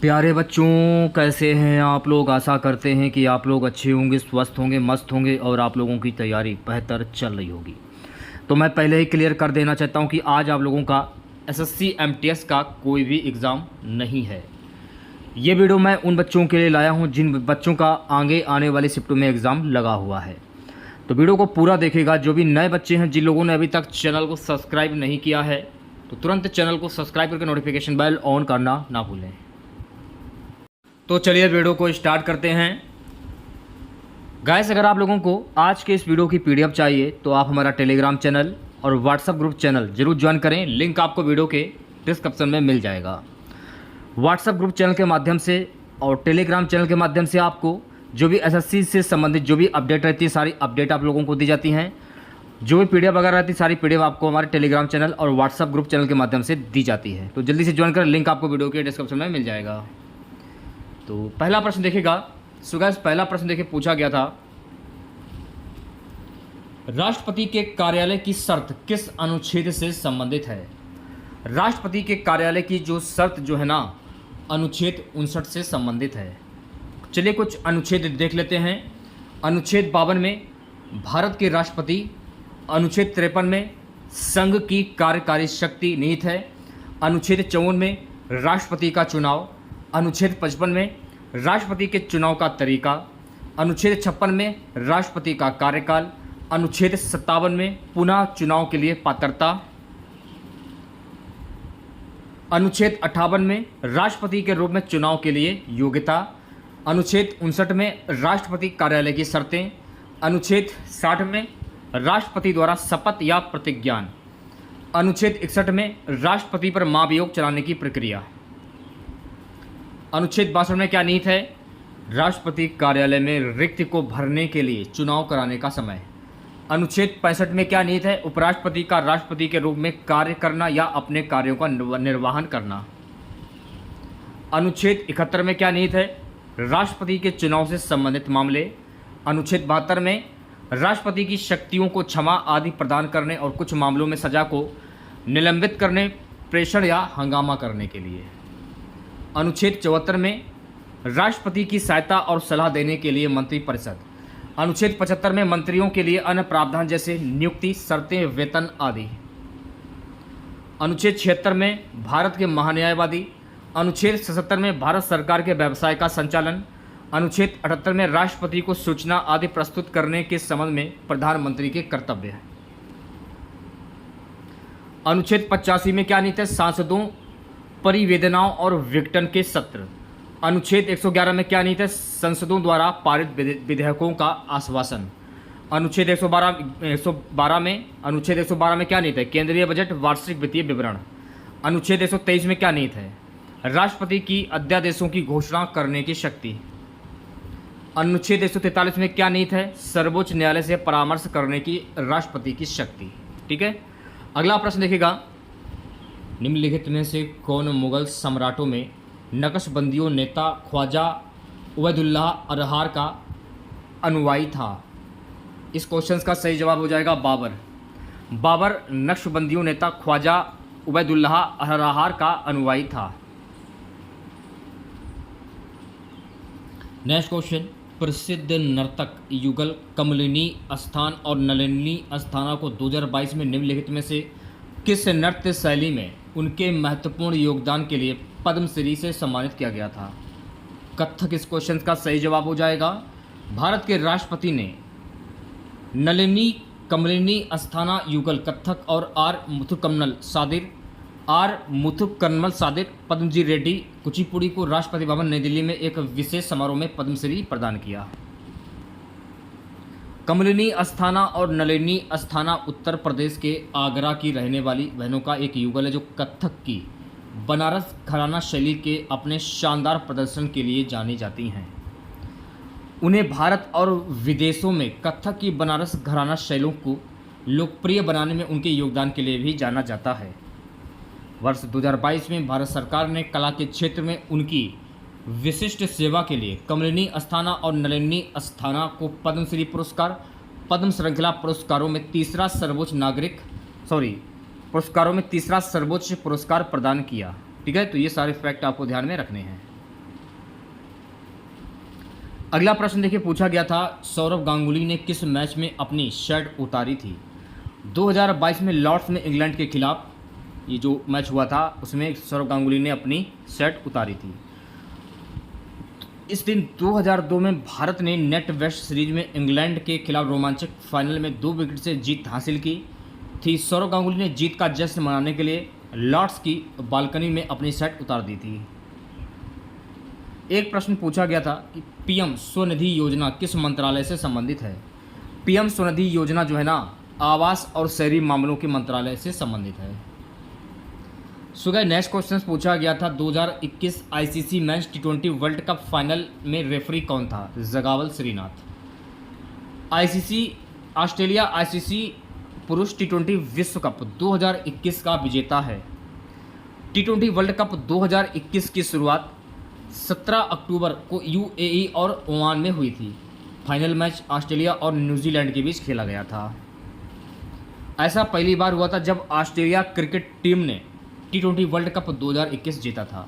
प्यारे बच्चों, कैसे हैं आप लोग। आशा करते हैं कि आप लोग अच्छे होंगे, स्वस्थ होंगे, मस्त होंगे और आप लोगों की तैयारी बेहतर चल रही होगी। तो मैं पहले ही क्लियर कर देना चाहता हूं कि आज आप लोगों का एसएससी एमटीएस का कोई भी एग्ज़ाम नहीं है। ये वीडियो मैं उन बच्चों के लिए लाया हूं जिन बच्चों का आगे आने वाली शिफ्टों में एग्ज़ाम लगा हुआ है। तो वीडियो को पूरा देखेगा। जो भी नए बच्चे हैं, जिन लोगों ने अभी तक चैनल को सब्सक्राइब नहीं किया है, तो तुरंत चैनल को सब्सक्राइब करके नोटिफिकेशन बेल ऑन करना ना भूलें। तो चलिए वीडियो को स्टार्ट करते हैं। गाइस, अगर आप लोगों को आज के इस वीडियो की पीडीएफ चाहिए तो आप हमारा टेलीग्राम चैनल और व्हाट्सएप ग्रुप चैनल जरूर ज्वाइन करें। लिंक आपको वीडियो के डिस्क्रिप्शन में मिल जाएगा। व्हाट्सएप ग्रुप चैनल के माध्यम से और टेलीग्राम चैनल के माध्यम से आपको जो भी एसएससी से संबंधित जो भी अपडेट रहती है, सारी अपडेट आप लोगों को दी जाती हैं। जो भी पीडीएफ वगैरह रहती है, सारी पीडीएफ आपको हमारे टेलीग्राम चैनल और व्हाट्सएप ग्रुप चैनल के माध्यम से दी जाती है। तो जल्दी से ज्वाइन करें, लिंक आपको वीडियो के डिस्क्रिप्शन में मिल जाएगा। तो पहला प्रश्न देखिएगा। सो गाइस, पहला प्रश्न देखिए पूछा गया था, राष्ट्रपति के कार्यालय की शर्त किस अनुच्छेद से संबंधित है। राष्ट्रपति के कार्यालय की जो शर्त जो है ना, अनुच्छेद 59 से संबंधित है। चलिए कुछ अनुच्छेद देख लेते हैं। अनुच्छेद 52 में भारत के राष्ट्रपति, अनुच्छेद 53 में संघ की कार्यकारी शक्ति निहित है, अनुच्छेद 54 में राष्ट्रपति का चुनाव, अनुच्छेद 55 में राष्ट्रपति के चुनाव का तरीका, अनुच्छेद 56 में राष्ट्रपति का कार्यकाल, अनुच्छेद 57 में पुनः चुनाव के लिए पात्रता, अनुच्छेद 58 में राष्ट्रपति के रूप में चुनाव के लिए योग्यता, अनुच्छेद 59 में राष्ट्रपति कार्यालय की शर्तें, अनुच्छेद 60 में राष्ट्रपति द्वारा शपथ या प्रतिज्ञान, अनुच्छेद 61 में राष्ट्रपति पर महाभियोग चलाने की प्रक्रिया, अनुच्छेद 62 में क्या निहित है, राष्ट्रपति कार्यालय में रिक्त को भरने के लिए चुनाव कराने का समय, अनुच्छेद 65 में क्या निहित है, उपराष्ट्रपति का राष्ट्रपति के रूप में कार्य करना या अपने कार्यों का निर्वहन करना, अनुच्छेद 71 में क्या निहित है, राष्ट्रपति के चुनाव से संबंधित मामले, अनुच्छेद 72 में राष्ट्रपति की शक्तियों को क्षमा आदि प्रदान करने और कुछ मामलों में सजा को निलंबित करने, प्रेषण या हंगामा करने के लिए, अनुच्छेद 74 में राष्ट्रपति की सहायता और सलाह देने के लिए मंत्रिपरिषद, अनुच्छेद 75 में मंत्रियों के लिए अन्य प्रावधान जैसे नियुक्ति, शर्तें, वेतन आदि, अनुच्छेद 76 में भारत के महान्यायवादी, अनुच्छेद 77 में भारत सरकार के व्यवसाय का संचालन, अनुच्छेद 78 में राष्ट्रपति को सूचना आदि प्रस्तुत करने के संबंध में प्रधानमंत्री के कर्तव्य है, अनुच्छेद 85 में क्या निहित है, सांसदों, परिवेदनाओं और विघटन के सत्र, अनुच्छेद 111 में क्या निहित है, संसदों द्वारा पारित विधेयकों का आश्वासन, अनुच्छेद 112 में क्या निहित है, केंद्रीय बजट वार्षिक वित्तीय विवरण, अनुच्छेद 123 में क्या निहित है, राष्ट्रपति की अध्यादेशों की घोषणा करने की शक्ति, अनुच्छेद 143 में क्या निहित है, सर्वोच्च न्यायालय से परामर्श करने की राष्ट्रपति की शक्ति। ठीक है, अगला प्रश्न देखिएगा। निम्नलिखित में से कौन मुगल सम्राटों में नक्शबंदियों नेता ख्वाजा उबैदुल्लाह अरहार का अनुयायी था। इस क्वेश्चन का सही जवाब हो जाएगा बाबर। बाबर नक्शबंदियों नेता ख्वाजा उबैदुल्लाह अरहार का अनुयायी था। नेक्स्ट क्वेश्चन, प्रसिद्ध नर्तक युगल कमलिनी अस्थान और नलिनी अस्थाना को 2022 में निम्नलिखित में से किस नृत्य शैली में उनके महत्वपूर्ण योगदान के लिए पद्मश्री से सम्मानित किया गया था। कथक इस क्वेश्चन का सही जवाब हो जाएगा। भारत के राष्ट्रपति ने नलिनी कमलिनी अस्थाना युगल कथक और आर मुथुकम्मल सादिर पद्मजी रेड्डी कुचिपुड़ी को राष्ट्रपति भवन नई दिल्ली में एक विशेष समारोह में पद्मश्री प्रदान किया। कमलिनी अस्थाना और नलिनी अस्थाना उत्तर प्रदेश के आगरा की रहने वाली बहनों का एक युगल है जो कथक की बनारस घराना शैली के अपने शानदार प्रदर्शन के लिए जानी जाती हैं। उन्हें भारत और विदेशों में कथक की बनारस घराना शैलियों को लोकप्रिय बनाने में उनके योगदान के लिए भी जाना जाता है। वर्ष 2022 में भारत सरकार ने कला के क्षेत्र में उनकी विशिष्ट सेवा के लिए कमलिनी अस्थाना और नलिनी अस्थाना को पद्मश्री पुरस्कार, पद्म श्रृंखला पुरस्कारों में तीसरा सर्वोच्च पुरस्कार प्रदान किया। ठीक है, तो ये सारे फैक्ट आपको ध्यान में रखने हैं। अगला प्रश्न देखिए पूछा गया था, सौरव गांगुली ने किस मैच में अपनी शर्ट उतारी थी? 2022 में लॉर्ड्स में इंग्लैंड के खिलाफ ये जो मैच हुआ था उसमें सौरव गांगुली ने अपनी शर्ट उतारी थी। इस दिन 2002 में भारत ने नेट वेस्ट सीरीज में इंग्लैंड के खिलाफ रोमांचक फाइनल में 2 विकेट से जीत हासिल की थी। सौरव गांगुली ने जीत का जश्न मनाने के लिए लॉर्ड्स की बालकनी में अपनी शर्ट उतार दी थी। एक प्रश्न पूछा गया था कि पीएम स्वनिधि योजना किस मंत्रालय से संबंधित है? पीएम स्वनिधि योजना जो है ना, आवास और शहरी मामलों के मंत्रालय से संबंधित है। सो गाइस नेक्स्ट क्वेश्चन पूछा गया था, 2021 आईसीसी मेंस टी20 वर्ल्ड कप फाइनल में रेफरी कौन था? जगावल श्रीनाथ। आईसीसी ऑस्ट्रेलिया आईसीसी पुरुष टी20 विश्व कप 2021 का विजेता है। टी20 वर्ल्ड कप 2021 की शुरुआत 17 अक्टूबर को यूएई और ओमान में हुई थी। फाइनल मैच ऑस्ट्रेलिया और न्यूजीलैंड के बीच खेला गया था। ऐसा पहली बार हुआ था जब ऑस्ट्रेलिया क्रिकेट टीम ने टी20 वर्ल्ड कप 2021 जीता था।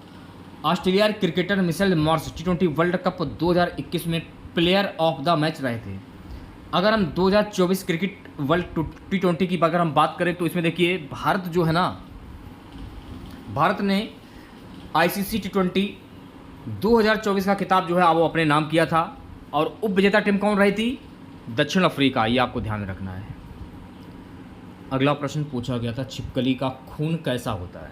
ऑस्ट्रेलिया क्रिकेटर मिशेल मॉर्स टी20 वर्ल्ड कप 2021 में प्लेयर ऑफ द मैच रहे थे। अगर हम 2024 क्रिकेट वर्ल्ड टी20 की अगर हम बात करें तो इसमें देखिए भारत जो है ना, भारत ने आईसीसी टी20 2024 का खिताब जो है वो अपने नाम किया था और उप विजेता टीम कौन रही थी? दक्षिण अफ्रीका। ये आपको ध्यान रखना है। अगला प्रश्न पूछा गया था, छिपकली का खून कैसा होता है?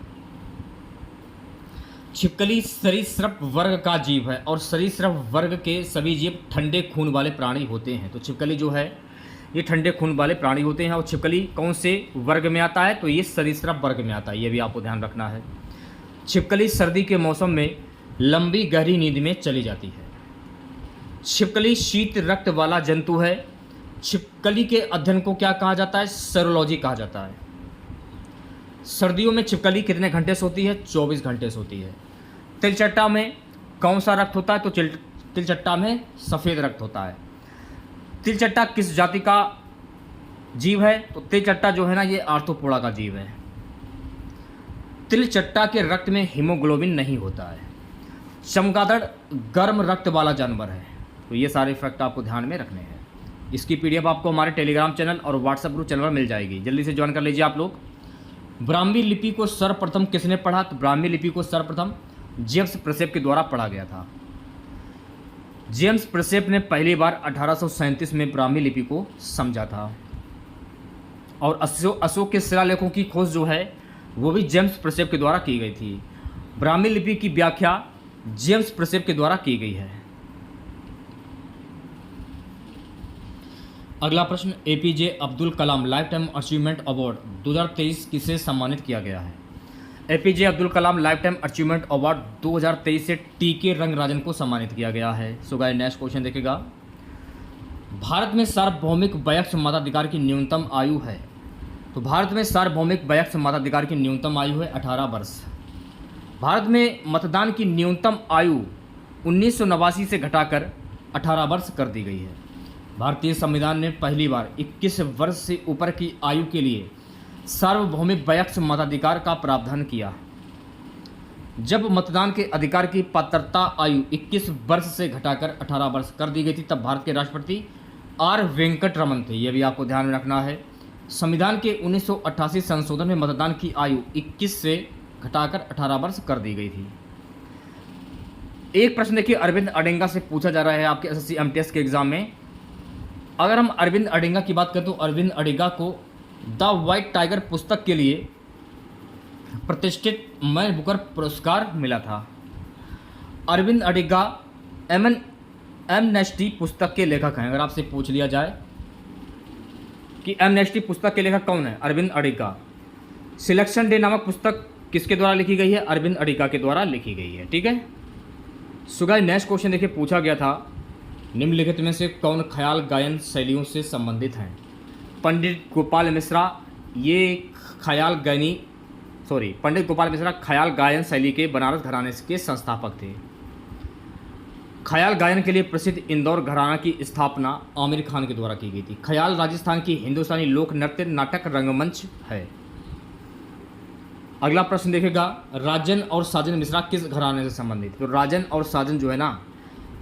छिपकली सरीसृप वर्ग का जीव है और सरीसृप वर्ग के सभी जीव ठंडे खून वाले प्राणी होते हैं। तो छिपकली जो है ये ठंडे खून वाले प्राणी होते हैं। और छिपकली कौन से वर्ग में आता है? तो ये सरीसृप वर्ग में आता है। ये भी आपको ध्यान रखना है। छिपकली सर्दी के मौसम में लंबी गहरी नींद में चली जाती है। छिपकली शीत रक्त वाला जंतु है। छिपकली के अध्ययन को क्या कहा जाता है? सेरोलॉजी कहा जाता है। सर्दियों में छिपकली कितने घंटे सोती है? 24 घंटे सोती है। तिलचट्टा में कौन सा रक्त होता है? तो तिलचट्टा में सफ़ेद रक्त होता है। तिलचट्टा किस जाति का जीव है? तो तिलचट्टा जो है ना ये आर्थ्रोपोडा का जीव है। तिलचट्टा के रक्त में हीमोग्लोबिन नहीं होता है। चमगादड़ गर्म रक्त वाला जानवर है। तो ये सारे फैक्ट आपको ध्यान में रखने हैं। इसकी पीडीएफ आपको हमारे टेलीग्राम चैनल और व्हाट्सएप ग्रुप चैनल पर मिल जाएगी। जल्दी से ज्वाइन कर लीजिए आप लोग। ब्राह्मी लिपि को सर्वप्रथम किसने पढ़ा? तो ब्राह्मी लिपि को सर्वप्रथम जेम्स प्रेसेप के द्वारा पढ़ा गया था। जेम्स प्रेसेप ने पहली बार 1837 में ब्राह्मी लिपि को समझा था। और अशोक के शिलालेखों की खोज जो है वो भी जेम्स प्रेसेप के द्वारा की गई थी। ब्राह्मी लिपि की व्याख्या जेम्स प्रेसेप के द्वारा की गई है। अगला प्रश्न, APJ Abdul Kalam life time achievement award 2023 किसे सम्मानित किया गया है? APJ Abdul Kalam life time achievement award 2023 से टीके रंगराजन को सम्मानित किया गया है। सो गाइस नेक्स्ट क्वेश्चन देखेगा, भारत में सार्वभौमिक वयस्क मताधिकार की न्यूनतम आयु है? तो भारत में सार्वभौमिक वयस्क मताधिकार की न्यूनतम आयु है 18 वर्ष। भारत में मतदान की न्यूनतम आयु 1989 से घटाकर 18 वर्ष कर दी गई है। भारतीय संविधान ने पहली बार 21 वर्ष से ऊपर की आयु के लिए सार्वभौमिक वयस्क मताधिकार का प्रावधान किया। जब मतदान के अधिकार की पात्रता आयु 21 वर्ष से घटाकर 18 वर्ष कर दी गई थी तब भारत के राष्ट्रपति आर वेंकट रमन थे। यह भी आपको ध्यान में रखना है। संविधान के 1988 संशोधन में मतदान की आयु 21 से घटाकर 18 वर्ष कर दी गई थी। एक प्रश्न देखिए अरविंद अडेंगा से पूछा जा रहा है आपके एसएससी एमटीएस के एग्जाम में। अगर हम अरविंद अडेंगा की बात करें तो अरविंद अडेंगा को द व्हाइट टाइगर पुस्तक के लिए प्रतिष्ठित मैन बुकर पुरस्कार मिला था। अरविंद अडेंगा एमनेस्टी पुस्तक के लेखक हैं। अगर आपसे पूछ लिया जाए कि एमनेस्टी पुस्तक के लेखक कौन है? अरविंद अडेंगा। सिलेक्शन डे नामक पुस्तक किसके द्वारा लिखी गई है? अरविंद अडेंगा के द्वारा लिखी गई है। ठीक है। सो गाइस नेक्स्ट क्वेश्चन देखिए पूछा गया था, निम्नलिखित में से कौन ख्याल गायन शैलियों से संबंधित हैं? पंडित गोपाल मिश्रा पंडित गोपाल मिश्रा ख्याल गायन शैली के बनारस घराने के संस्थापक थे। ख्याल गायन के लिए प्रसिद्ध इंदौर घराना की स्थापना आमिर खान के द्वारा की गई थी। ख्याल राजस्थान की हिंदुस्तानी लोक नृत्य नाटक रंगमंच है। अगला प्रश्न देखेगा, राजन और साजन मिश्रा किस घराने से संबंधित? तो राजन और साजन जो है ना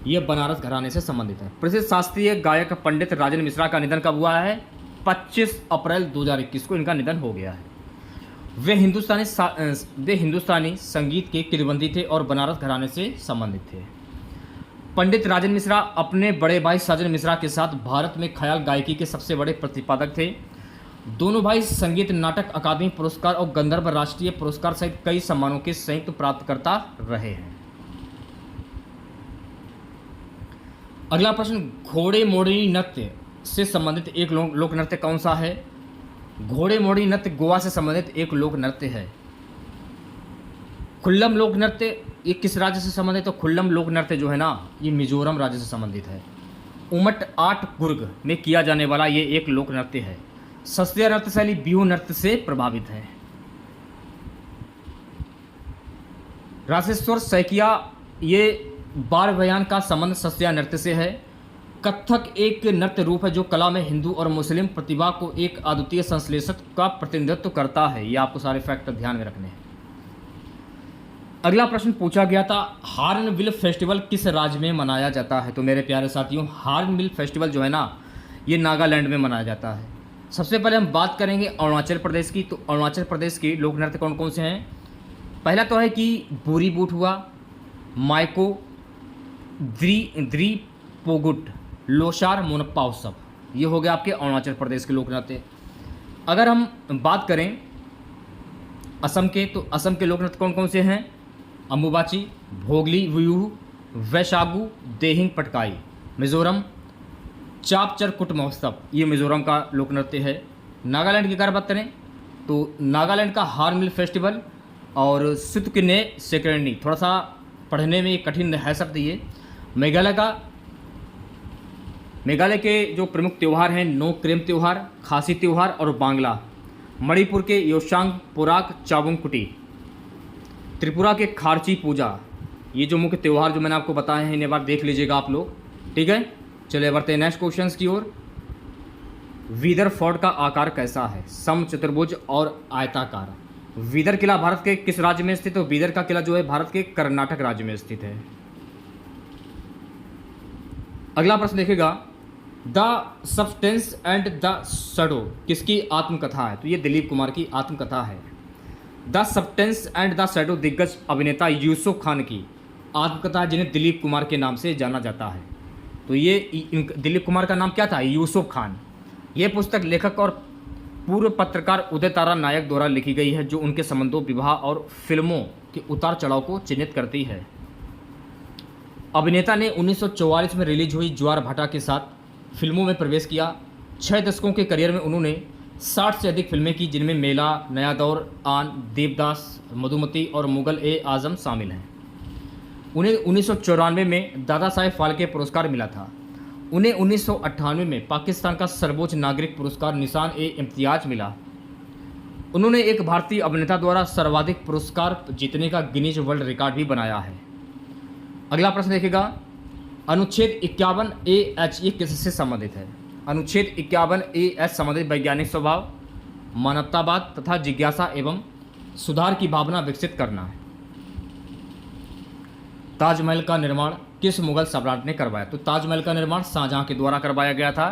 ये बनारस घराने से संबंधित है। प्रसिद्ध शास्त्रीय गायक पंडित राजेंद्र मिश्रा का निधन कब हुआ है? 25 अप्रैल 2021 को इनका निधन हो गया है। वे हिंदुस्तानी संगीत के किरबंदी थे और बनारस घराने से संबंधित थे। पंडित राजेंद्र मिश्रा अपने बड़े भाई साजन मिश्रा के साथ भारत में ख्याल गायकी के सबसे बड़े प्रतिपादक थे। दोनों भाई संगीत नाटक अकादमी पुरस्कार और गंधर्व राष्ट्रीय पुरस्कार सहित कई सम्मानों के संयुक्त प्राप्तकर्ता रहे हैं। अगला प्रश्न, घोड़े मोड़नी नृत्य से संबंधित एक लोक नृत्य कौन सा है? घोड़े मोड़नी नृत्य गोवा से संबंधित एक लोक नृत्य है। खुल्लम लोक नृत्य ये किस राज्य से संबंधित है? तो खुल्लम लोक नृत्य जो है ना, ये मिजोरम राज्य से संबंधित है। उमट आट गुर्ग में किया जाने वाला ये एक लोक नृत्य है। शास्त्रीय नृत्य शैली बिहू नृत्य से प्रभावित है। रासेश्वर सैकिया ये बाल बयान का संबंध शास्त्रीय नृत्य से है। कथक एक नृत्य रूप है जो कला में हिंदू और मुस्लिम प्रतिभा को एक अद्वितीय संश्लेषक का प्रतिनिधित्व करता है। ये आपको सारे फैक्टर ध्यान में रखने हैं। अगला प्रश्न पूछा गया था, हार्नबिल फेस्टिवल किस राज्य में मनाया जाता है? तो मेरे प्यारे साथियों, हार्नबिल फेस्टिवल जो है ना, ये नागालैंड में मनाया जाता है। सबसे पहले हम बात करेंगे अरुणाचल प्रदेश की। तो अरुणाचल प्रदेश के लोक नृत्य कौन कौन से हैं? पहला तो है कि बोरी बूट हुआ, माइको, द्री पोगुट, लोसार, मोनप्पा उत्सव, ये हो गया आपके अरुणाचल प्रदेश के लोक नृत्य। अगर हम बात करें असम के, तो असम के लोक नृत्य कौन कौन से हैं? अम्बुबाची, भोगली बिहू, वैशागु, देहिंग पटकाई। मिजोरम, चापचर कुट महोत्सव, ये मिजोरम का लोक नृत्य है। नागालैंड की अगर बात करें तो नागालैंड का हार्नबिल फेस्टिवल और सुतकिने सेकरनी, थोड़ा सा पढ़ने में कठिन है शब्द ये। मेघालय के जो प्रमुख त्यौहार हैं, नोक्रेम त्यौहार, खासी त्यौहार और बांग्ला। मणिपुर के योशांग पुराक चाबुंगकुटी। त्रिपुरा के खारची पूजा। ये जो मुख्य त्यौहार जो मैंने आपको बताए हैं, इन्हें बार देख लीजिएगा आप लोग, ठीक है। चलिए बढ़ते हैं नेक्स्ट क्वेश्चन की ओर। वीदर फोर्ट का आकार कैसा है? सम, चतुर्भुज और आयताकार। वीदर किला भारत के किस राज्य में स्थित है? तो वीदर का किला जो है भारत के कर्नाटक राज्य में स्थित है। अगला प्रश्न देखेगा, the substance and the shadow किसकी आत्मकथा है? तो ये दिलीप कुमार की आत्मकथा है। The substance and the shadow दिग्गज अभिनेता यूसुफ खान की आत्मकथा, जिन्हें दिलीप कुमार के नाम से जाना जाता है। तो ये दिलीप कुमार का नाम क्या था? यूसुफ खान। ये पुस्तक लेखक और पूर्व पत्रकार उदय तारा नायक द्वारा लिखी गई है, जो उनके संबंधों, विवाह और फिल्मों के उतार चढ़ाव को चिन्हित करती है। अभिनेता ने 1944 में रिलीज हुई ज्वार भाटा के साथ फिल्मों में प्रवेश किया। 6 दशकों के करियर में उन्होंने 60 से अधिक फिल्में की, जिनमें मेला, नया दौर, आन, देवदास, मधुमती और मुगल ए आजम शामिल हैं। उन्हें 1994 में दादा साहेब फाल्के पुरस्कार मिला था। उन्हें 1998 में पाकिस्तान का सर्वोच्च नागरिक पुरस्कार निशान ए इम्तियाज मिला। उन्होंने एक भारतीय अभिनेता द्वारा सर्वाधिक पुरस्कार जीतने का गिनीज वर्ल्ड रिकॉर्ड भी बनाया है। अगला प्रश्न देखेगा, अनुच्छेद 51A(H) ये किससे संबंधित है? अनुच्छेद 51A(H) संबंधित वैज्ञानिक स्वभाव, मानवतावाद तथा जिज्ञासा एवं सुधार की भावना विकसित करना है। ताजमहल का निर्माण किस मुगल सम्राट ने करवाया? तो ताजमहल का निर्माण शाहजहां के द्वारा करवाया गया था।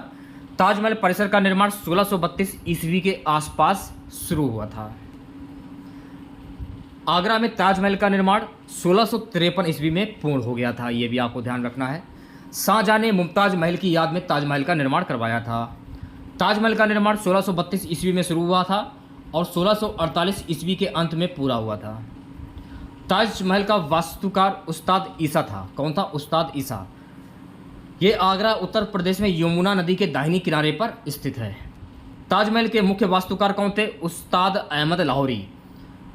ताजमहल परिसर का निर्माण 1632 ईस्वी के आसपास शुरू हुआ था। आगरा में ताजमहल का निर्माण 1653 ईस्वी में पूर्ण हो गया था। ये भी आपको ध्यान रखना है। शाहजहां ने मुमताज महल की याद में ताजमहल का निर्माण करवाया था। ताजमहल का निर्माण 1632 ईस्वी में शुरू हुआ था और 1648 ईस्वी के अंत में पूरा हुआ था। ताजमहल का वास्तुकार उस्ताद ईसा था। कौन था? उस्ताद ईसा। ये आगरा उत्तर प्रदेश में यमुना नदी के दाहिनी किनारे पर स्थित है। ताजमहल के मुख्य वास्तुकार कौन थे? उस्ताद अहमद लाहौरी।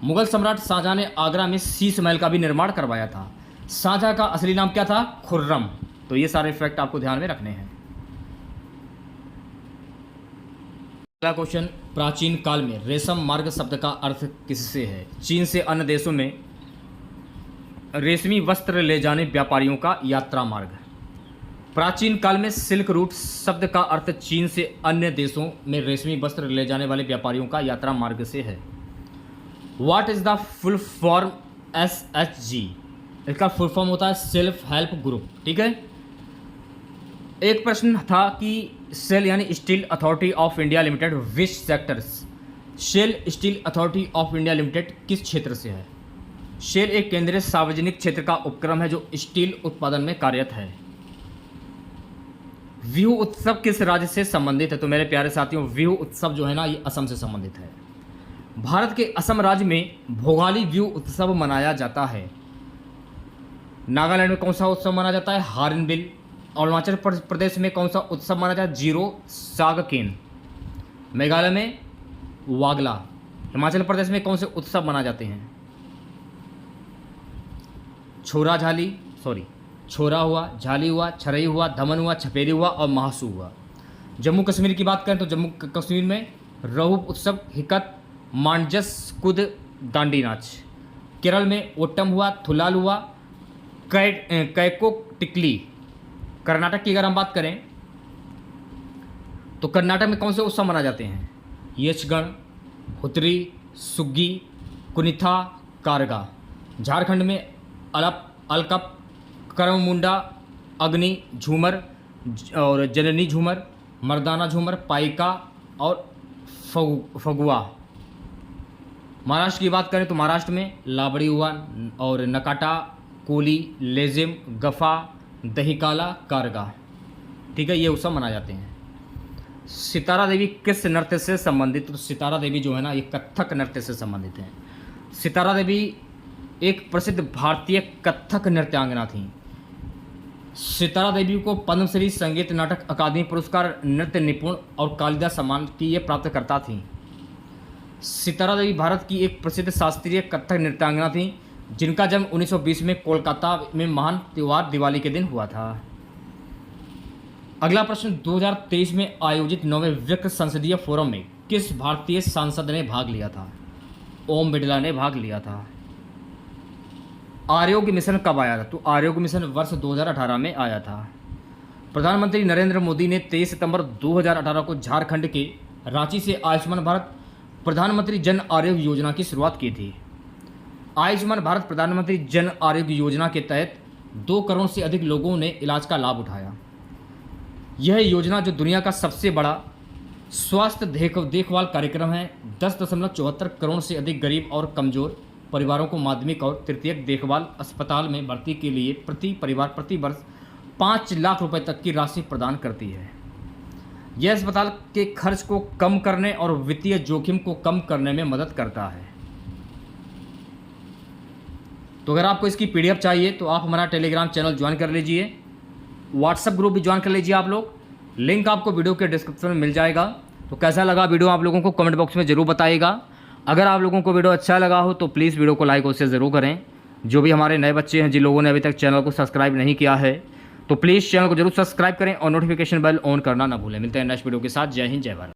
मुगल सम्राट शाहजहां ने आगरा में शीश महल का भी निर्माण करवाया था। शाहजहां का असली नाम क्या था? खुर्रम। तो ये सारे फैक्ट आपको ध्यान में रखने हैं। अगला क्वेश्चन, प्राचीन काल में रेशम मार्ग शब्द का अर्थ किससे है? चीन से अन्य देशों में रेशमी वस्त्र ले जाने व्यापारियों का यात्रा मार्ग। प्राचीन काल में सिल्क रूट शब्द का अर्थ चीन से अन्य देशों में रेशमी वस्त्र ले जाने वाले व्यापारियों का यात्रा मार्ग से है। What is the full form SHG? इसका फुल फॉर्म होता है सेल्फ हेल्प ग्रुप। ठीक है। एक प्रश्न था कि सेल यानी Steel Authority of India Limited which sectors, SAIL Steel Authority of India Limited किस क्षेत्र से है? शेल एक केंद्रीय सार्वजनिक क्षेत्र का उपक्रम है जो स्टील उत्पादन में कार्यरत है। बिहू उत्सव किस राज्य से संबंधित है? तो मेरे प्यारे साथियों, बिहू उत्सव जो है ना, ये असम से संबंधित है। भारत के असम राज्य में भोगाली बिहू उत्सव मनाया जाता है। नागालैंड में कौन सा उत्सव मनाया जाता है? हार्नबिल। अरुणाचल प्रदेश में कौन सा उत्सव मनाया जाता है? जीरो सागकेन। मेघालय में वागला। हिमाचल प्रदेश में कौन से उत्सव मनाए जाते हैं? छोरा हुआ, झाली हुआ, छरई हुआ, धमन हुआ, छपेरी हुआ और महासू हुआ। जम्मू कश्मीर की बात करें तो जम्मू कश्मीर में रहू उत्सव, हिकत, मांडजस, कुद, दांडी नाच। केरल में ओट्टम हुआ, थुलाल हुआ, कैको टिकली। कर्नाटक की अगर हम बात करें तो कर्नाटक में कौन से उत्सव मनाए जाते हैं? यक्षगण, हुतरी, सुग्गी, कुनिथा, कारगा। झारखंड में अलकप, करममुंडा, अग्नि झूमर और जननी झूमर, मर्दाना झूमर, पाइका और फगुआ। महाराष्ट्र की बात करें तो महाराष्ट्र में लाबड़ी हुआ और नकाटा, कोली, लेजिम, गफा, दहीकाला, कारगा। ठीक है, ये उत्सव मनाए जाते हैं। सितारा देवी किस नृत्य से संबंधित? तो सितारा देवी जो है ना, ये कथक नृत्य से संबंधित है। सितारा देवी एक प्रसिद्ध भारतीय कथक नृत्यांगना थी। सितारा देवी को पद्मश्री संगीत नाटक अकादमी पुरस्कार, नृत्य निपुण और कालिदास सम्मान की ये प्राप्तकर्ता थी। सितारा देवी भारत की एक प्रसिद्ध शास्त्रीय कथक नृत्यांगना थी जिनका जन्म 1920 में कोलकाता में महान त्योहार दिवाली के दिन हुआ था। अगला प्रश्न, 2023 में आयोजित 9वें विश्व संसदीय फोरम में किस भारतीय सांसद ने भाग लिया था? ओम बिड़ला ने भाग लिया था। आरोग्य मिशन कब आया था? तो आरोग्य मिशन वर्ष 2018 में आया था। प्रधानमंत्री नरेंद्र मोदी ने 23 सितंबर 2018 को झारखंड के रांची से आयुष्मान भारत प्रधानमंत्री जन आरोग्य योजना की शुरुआत की थी। आयुष्मान भारत प्रधानमंत्री जन आरोग्य योजना के तहत 2 करोड़ से अधिक लोगों ने इलाज का लाभ उठाया। यह योजना जो दुनिया का सबसे बड़ा स्वास्थ्य देखभाल कार्यक्रम है, 10.74 करोड़ से अधिक गरीब और कमजोर परिवारों को माध्यमिक और तृतीयक देखभाल अस्पताल में भर्ती के लिए प्रति परिवार प्रति वर्ष 5 लाख रुपए तक की राशि प्रदान करती है। यह अस्पताल के खर्च को कम करने और वित्तीय जोखिम को कम करने में मदद करता है। तो अगर आपको इसकी पीडीएफ चाहिए तो आप हमारा टेलीग्राम चैनल ज्वाइन कर लीजिए, व्हाट्सएप ग्रुप भी ज्वाइन कर लीजिए आप लोग। लिंक आपको वीडियो के डिस्क्रिप्शन में मिल जाएगा। तो कैसा लगा वीडियो आप लोगों को कमेंट बॉक्स में ज़रूर बताइएगा। अगर आप लोगों को वीडियो अच्छा लगा हो तो प्लीज़ वीडियो को लाइक और शेयर ज़रूर करें। जो भी हमारे नए बच्चे हैं, जिन लोगों ने अभी तक चैनल को सब्सक्राइब नहीं किया है, तो प्लीज़ चैनल को जरूर सब्सक्राइब करें और नोटिफिकेशन बेल ऑन करना ना भूलें। मिलते हैं नेक्स्ट वीडियो के साथ। जय हिंद, जय भारत।